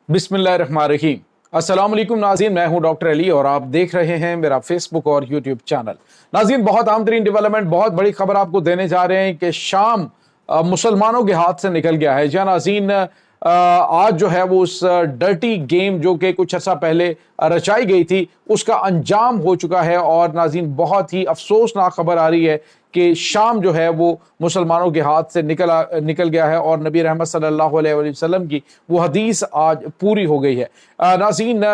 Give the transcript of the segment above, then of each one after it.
बिस्मिल्लाहिर्रहमानिर्रहीम। अस्सलाम वालेकुम नाज़रीन, मैं हूं डॉक्टर अली और आप देख रहे हैं मेरा फेसबुक और यूट्यूब चैनल। नाज़रीन, बहुत अहम तरीन डेवलपमेंट, बहुत बड़ी खबर आपको देने जा रहे हैं कि शाम मुसलमानों के हाथ से निकल गया है। जी नाज़रीन, आज जो है वो उस डर्टी गेम जो कि कुछ अर्सा पहले रचाई गई थी उसका अंजाम हो चुका है। और नाज़रीन, बहुत ही अफसोसनाक खबर आ रही है कि शाम जो है वो मुसलमानों के हाथ से निकल गया है और नबी रहमत सल्लल्लाहु अलैहि वसल्लम की वो हदीस आज पूरी हो गई है। नाज़रीन,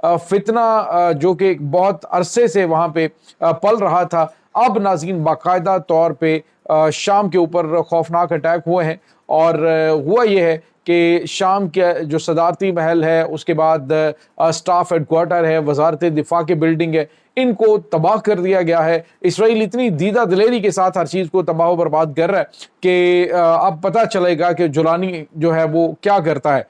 फितना जो कि बहुत अरसे से वहाँ पे पल रहा था, अब नाज़रीन बाकायदा तौर पे शाम के ऊपर खौफनाक अटैक हुए हैं। और हुआ ये है कि शाम के जो सदारती महल है, उसके बाद स्टाफ हेडक्वार्टर है, वजारत दिफा की बिल्डिंग है, इनको तबाह कर दिया गया है। इसराइल इतनी दीदा दिलेरी के साथ हर चीज़ को तबाह बर्बाद कर रहा है कि अब पता चलेगा कि जुलानी जो है वो क्या करता है।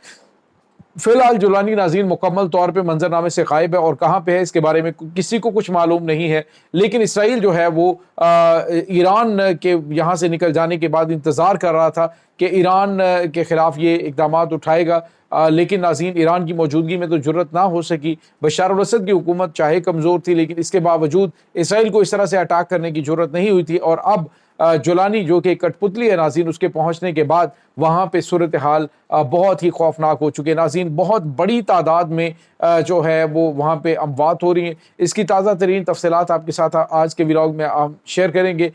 फिलहाल जुलानी नाज़रीन मुकम्मल तौर पे मंजरनामे से गायब है और कहाँ पे है इसके बारे में किसी को कुछ मालूम नहीं है। लेकिन इसराइल जो है वो ईरान के यहाँ से निकल जाने के बाद इंतज़ार कर रहा था कि ईरान के ख़िलाफ़ ये इक़दामात उठाएगा। लेकिन नाज़रीन, ईरान की मौजूदगी में तो जुर्रत ना हो सकी। बशार अल असद की हुकूमत चाहे कमज़ोर थी, लेकिन इसके बावजूद इसराइल को इस तरह से अटैक करने की जुर्रत नहीं हुई थी। और अब जुलानी जो कि कठपुतली है नाज़रीन, उसके पहुँचने के बाद वहाँ पे सूरत हाल बहुत ही खौफनाक हो चुके हैं। नाज़रीन, बहुत बड़ी तादाद में जो है वो वहाँ पे अमवात हो रही हैं। इसकी ताज़ा तरीन तफसीलात आपके साथ आज के व्लॉग में हम शेयर करेंगे।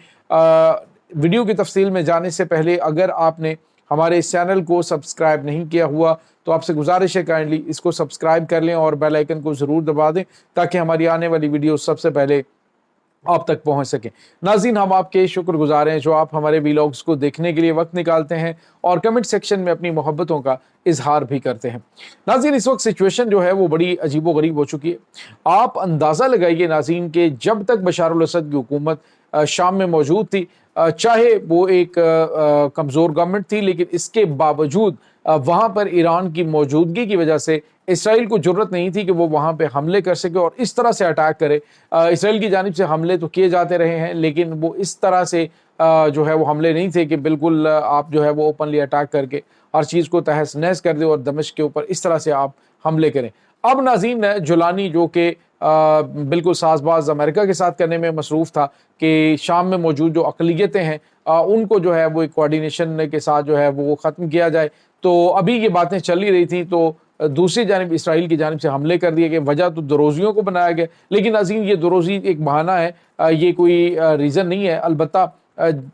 वीडियो की तफसील में जाने से पहले अगर आपने हमारे इस चैनल को सब्सक्राइब नहीं किया हुआ तो आपसे गुजारिश है काइंडली इसको सब्सक्राइब कर लें और बेल आइकन को ज़रूर दबा दें ताकि हमारी आने वाली वीडियो सबसे पहले आप तक पहुंच सके। नाज़रीन, हम आपके शुक्रगुजार हैं जो आप हमारे वीलॉग्स को देखने के लिए वक्त निकालते हैं और कमेंट सेक्शन में अपनी मोहब्बतों का इजहार भी करते हैं। नाज़रीन, इस वक्त सिचुएशन जो है वो बड़ी अजीबो गरीब हो चुकी है। आप अंदाज़ा लगाइए नाज़रीन के जब तक बशार अल असद की हुकूमत शाम में मौजूद थी, चाहे वो एक कमज़ोर गवर्नमेंट थी, लेकिन इसके बावजूद वहाँ पर ईरान की मौजूदगी की वजह से इसराइल को ज़रूरत नहीं थी कि वो वहाँ पे हमले कर सके और इस तरह से अटैक करे। इसराइल की जानिब से हमले तो किए जाते रहे हैं, लेकिन वो इस तरह से जो है वो हमले नहीं थे कि बिल्कुल आप जो है वो ओपनली अटैक करके हर चीज़ को तहस नहस कर दे और दमिश्क के ऊपर इस तरह से आप हमले करें। अब नाज़रीन, जुलानी जो कि बिल्कुल साजबाज अमेरिका के साथ करने में मसरूफ़ था कि शाम में मौजूद जो अक़लियतें हैं उनको जो है वो एक कोऑर्डिनेशन के साथ जो है वो ख़त्म किया जाए। तो अभी ये बातें चल ही रही थी तो दूसरी जानिब इसराइल की जानिब से हमले कर दिए गए। वजह तो दरोजियों को बनाया गया, लेकिन नाज़रीन ये दरोजी एक बहाना है, ये कोई रीज़न नहीं है। अलबत्ता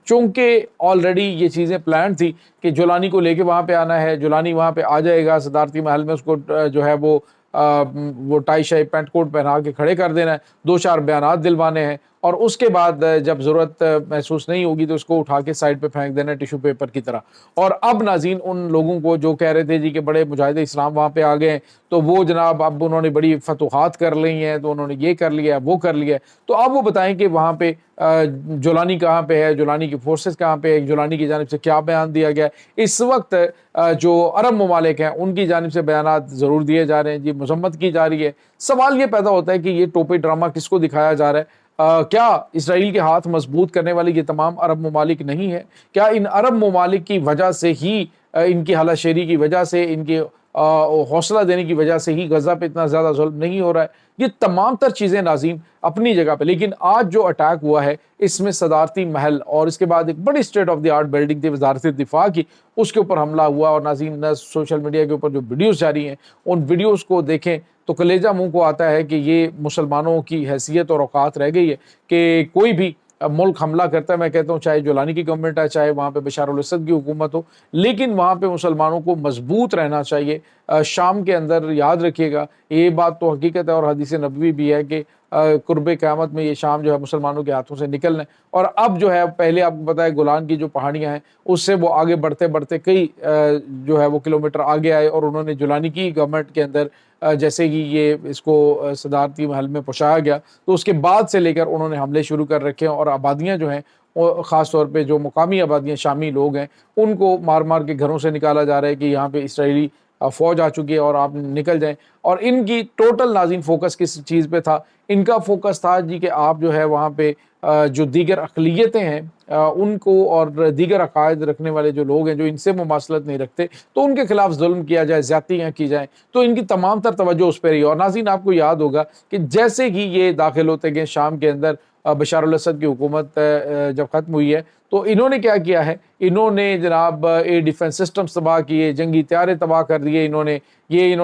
चूँकि ऑलरेडी ये चीज़ें प्लान थी कि जुलानी को लेके वहाँ पे आना है, जुलानी वहाँ पे आ जाएगा, सदारती महल में उसको जो है वो टाई शाई पैंट कोट पहना के खड़े कर देना है, दो चार बयानात दिलवाने हैं और उसके बाद जब ज़रूरत महसूस नहीं होगी तो उसको उठा के साइड पे फेंक देना टिश्यू पेपर की तरह। और अब नाज़रीन, उन लोगों को जो कह रहे थे जी कि बड़े मुजाहिद इस्लाम वहाँ पे आ गए हैं, तो वो जनाब अब उन्होंने बड़ी फतूहात कर ली हैं, तो उन्होंने ये कर लिया वो कर लिया। तो अब वो बताएं कि वहाँ पे जुलानी कहाँ पे है, जुलानी की फोर्सेस कहाँ पे है, जुलानी की जानिब से क्या बयान दिया गया। इस वक्त जो अरब ममालिक हैं उनकी जानिब से बयानात ज़रूर दिए जा रहे हैं, जी मजम्मत की जा रही है। सवाल ये पैदा होता है कि ये टोपी ड्रामा किसको दिखाया जा रहा है? क्या इसराइल के हाथ मजबूत करने वाले ये तमाम अरब ममालिक नहीं है? क्या इन अरब ममालिक की वजह से ही, इनकी हलाशेरी की वजह से, इनके हौसला देने की वजह से ही गजा पे इतना ज़्यादा जुल्म नहीं हो रहा है? ये तमाम तर चीज़ें नाज़रीन अपनी जगह पे, लेकिन आज जो अटैक हुआ है इसमें सदारती महल और इसके बाद एक बड़ी state of the art building थी वजारत दिफा की, उसके ऊपर हमला हुआ। और नाज़रीन, सोशल मीडिया के ऊपर जो वीडियोज़ जारी हैं उन वीडियोज़ को देखें तो कलेजा मुंह को आता है कि ये मुसलमानों की हैसियत और औकात रह गई है कि कोई भी मुल्क हमला करता है। मैं कहता हूँ चाहे जुलानी की गवर्नमेंट है, चाहे वहाँ पे बशार अल असद की हुकूमत हो, लेकिन वहाँ पे मुसलमानों को मजबूत रहना चाहिए। शाम के अंदर याद रखिएगा, ये बात तो हकीकत है और हदीस नबवी भी है कि कुर्ब क़यामत में ये शाम जो है मुसलमानों के हाथों से निकलना है। और अब जो है, पहले आपको पता है गोलान की जो पहाड़ियाँ हैं उससे वो आगे बढ़ते बढ़ते कई जो है वो किलोमीटर आगे आए और उन्होंने जुलानी की गवर्नमेंट के अंदर जैसे ही ये इसको सदारती महल में पहुँचाया गया तो उसके बाद से लेकर उन्होंने हमले शुरू कर रखे हैं और आबादियाँ जो हैं और ख़ास तौर पे जो मुकामी आबादियाँ, शामी लोग हैं, उनको मार मार के घरों से निकाला जा रहा है कि यहाँ पे इसराइली فوج آ چکی ہے اور آپ نکل جائیں. اور ان کی ٹوٹل ناظرین فوکس کس چیز پہ تھا؟ ان کا فوکس تھا جی کہ آپ جو ہے وہاں پہ جو دیگر اقلیتیں ہیں ان کو اور دیگر عقائد رکھنے والے جو لوگ ہیں جو ان سے مماثلت نہیں رکھتے تو ان کے خلاف ظلم کیا جائے، زیادتیاں کی جائیں. تو ان کی تمام تر توجہ اس پہ رہی. اور ناظرین آپ کو یاد ہوگا کہ جیسے ہی یہ داخل ہوتے گئے شام کے اندر، بشار الاسد کی حکومت جب ختم ہوئی ہے تو انہوں نے کیا کیا ہے؟ انہوں نے جناب ایئر ڈیفنس سسٹمز تباہ کیے، جنگی طیارے تباہ کر دیے، انہوں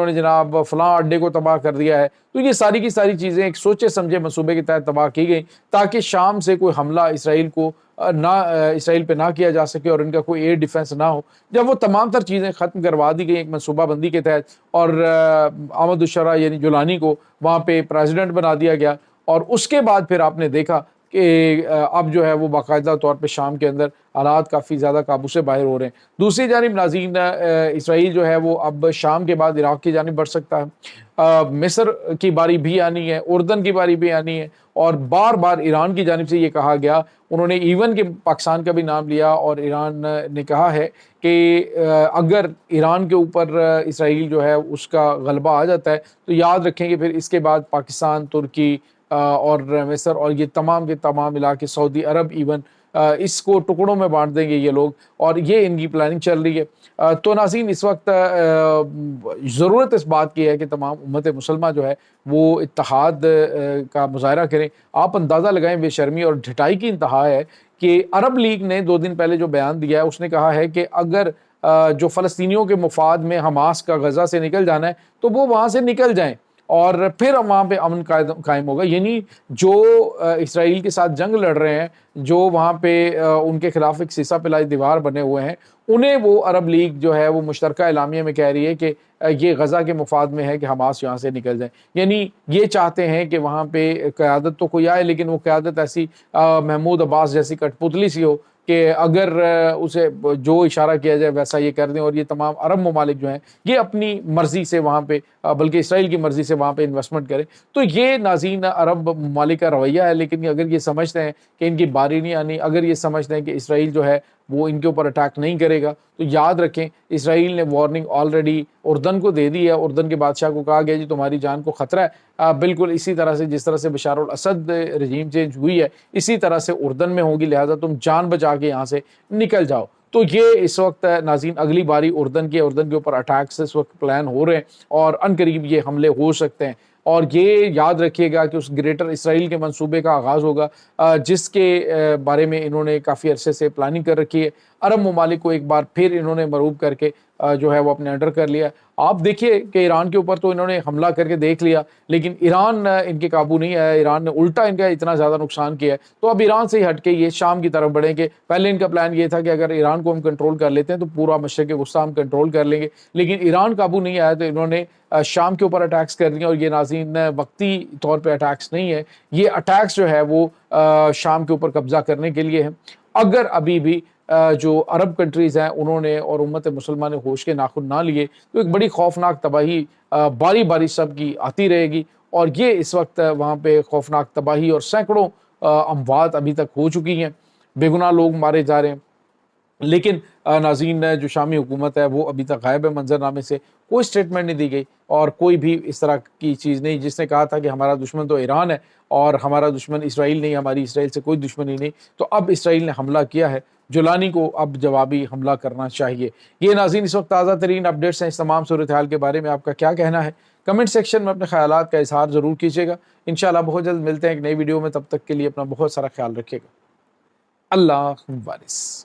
نے جناب فلاں اڈے کو تباہ کر دیا ہے. تو یہ ساری کی ساری چیزیں ایک سوچے سمجھے منصوبے کے تحت تباہ کی گئی تاکہ شام سے کوئی حملہ اسرائیل پہ نہ کیا جا سکے اور ان کا کوئی ایئر ڈیفنس نہ ہو. جب وہ تمام تر چیزیں ختم کروا دی گئی ایک منصوبہ بندی کے تحت اور احمد الشرع یعنی جولانی کو وہاں پہ پریزیڈنٹ بنا دیا گیا، اور اس کے بعد پھر آپ نے دیکھا کہ اب جو ہے وہ باقاعدہ طور پہ شام کے اندر حالات کافی زیادہ قابو سے باہر ہو رہے ہیں. دوسری جانب ناظرین اسرائیل جو ہے وہ اب شام کے بعد عراق کی جانب بڑھ سکتا ہے. مصر کی باری بھی آنی ہے، اردن کی باری بھی آنی ہے، اور بار بار ایران کی جانب سے یہ کہا گیا، انہوں نے ایون کہ پاکستان کا بھی نام لیا اور ایران نے کہا ہے کہ اگر ایران کے اوپر اسرائیل جو ہے اس کا غلبہ آ جاتا ہے تو یاد رکھیں کہ پھر اس کے بعد پاکستان، ترکی اور مصر اور یہ تمام کے تمام علاقے، سعودی عرب ایون، اس کو ٹکڑوں میں بانٹ دیں گے یہ لوگ، اور یہ ان کی پلاننگ چل رہی ہے. تو ناظرین اس وقت ضرورت اس بات کی ہے کہ تمام امت مسلمہ جو ہے وہ اتحاد کا مظاہرہ کریں. آپ اندازہ لگائیں بے شرمی اور ڈھٹائی کی انتہا ہے کہ عرب لیگ نے 2 دن پہلے جو بیان دیا ہے اس نے کہا ہے کہ اگر جو فلسطینیوں کے مفاد میں حماس کا غزہ سے نکل جانا ہے تو وہ وہاں سے نکل جائیں اور پھر وہاں پہ امن قائم ہوگا. یعنی جو اسرائیل کے ساتھ جنگ لڑ رہے ہیں، جو وہاں پہ ان کے خلاف ایک سیسا پلائی دیوار بنے ہوئے ہیں، انہیں وہ عرب لیگ جو ہے وہ مشترکہ اعلامیہ میں کہہ رہی ہے کہ یہ غزہ کے مفاد میں ہے کہ حماس یہاں سے نکل جائے. یعنی یہ چاہتے ہیں کہ وہاں پہ قیادت تو کوئی آئے لیکن وہ قیادت ایسی محمود عباس جیسی کٹ پتلی سی ہو کہ اگر اسے جو اشارہ کیا جائے ویسا یہ کر دیں، اور یہ تمام عرب ممالک جو ہیں یہ اپنی مرضی سے وہاں پہ بلکہ اسرائیل کی مرضی سے وہاں پہ انویسٹمنٹ کریں. تو یہ ناظرین عرب ممالک کا رویہ ہے. لیکن اگر یہ سمجھتے ہیں کہ ان کی باری نہیں آنی، اگر یہ سمجھتے ہیں کہ اسرائیل جو ہے وہ ان کے اوپر اٹیک نہیں کرے گا، تو یاد رکھیں اسرائیل نے وارننگ آلریڈی اردن کو دے دی ہے. اردن کے بادشاہ کو کہا گیا جی تمہاری جان کو خطرہ ہے. بالکل اسی طرح سے جس طرح سے بشار الاسد رجیم چینج ہوئی ہے اسی طرح سے اردن میں ہوگی، لہٰذا تم جان بچا کے یہاں سے نکل جاؤ. تو یہ اس وقت ناظرین اگلی باری اردن کے اوپر اٹیکس اس وقت پلان ہو رہے ہیں اور ان قریب یہ حملے ہو سکتے ہیں. اور یہ یاد رکھیے گا کہ اس گریٹر اسرائیل کے منصوبے کا آغاز ہوگا جس کے بارے میں انہوں نے کافی عرصے سے پلاننگ کر رکھی ہے. عرب ممالک کو ایک بار پھر انہوں نے مروب کر کے جو ہے وہ اپنے انڈر کر لیا. آپ دیکھیے کہ ایران کے اوپر تو انہوں نے حملہ کر کے دیکھ لیا لیکن ایران ان کے قابو نہیں آیا. ایران نے الٹا ان کا اتنا زیادہ نقصان کیا ہے. تو اب ایران سے ہی ہٹ کے یہ شام کی طرف بڑھیں گے. پہلے ان کا پلان یہ تھا کہ اگر ایران کو ہم کنٹرول کر لیتے ہیں تو پورا مشرق وسطیٰ ہم کنٹرول کر لیں گے، لیکن ایران قابو نہیں آیا تو انہوں نے شام کے اوپر اٹیکس کر دیا. اور یہ ناظرین وقتی طور پہ اٹیکس نہیں ہے، یہ اٹیکس جو ہے وہ شام کے اوپر قبضہ کرنے کے لیے ہے. اگر ابھی بھی جو عرب کنٹریز ہیں انہوں نے اور امت مسلمہ نے ہوش کے ناخن نہ لیے تو ایک بڑی خوفناک تباہی باری باری سب کی آتی رہے گی. اور یہ اس وقت وہاں پہ خوفناک تباہی اور سینکڑوں اموات ابھی تک ہو چکی ہیں، بے گناہ لوگ مارے جا رہے ہیں. لیکن ناظرین جو شامی حکومت ہے وہ ابھی تک غائب ہے منظرنامے سے. کوئی سٹیٹمنٹ نہیں دی گئی اور کوئی بھی اس طرح کی چیز نہیں جس نے کہا تھا کہ ہمارا دشمن تو ایران ہے اور ہمارا دشمن اسرائیل نہیں، ہماری اسرائیل سے کوئی دشمنی نہیں. تو اب اسرائیل نے حملہ کیا ہے، جولانی کو اب جوابی حملہ کرنا چاہیے. یہ ناظرین اس وقت تازہ ترین اپڈیٹس ہیں. اس تمام صورتحال کے بارے میں آپ کا کیا کہنا ہے؟ کمنٹ سیکشن میں اپنے خیالات کا اظہار ضرور کیجیے گا. انشاءاللہ بہت جلد ملتے ہیں ایک نئی ویڈیو میں. تب تک کے لیے اپنا بہت سارا خیال رکھیے گا. اللہ وارث.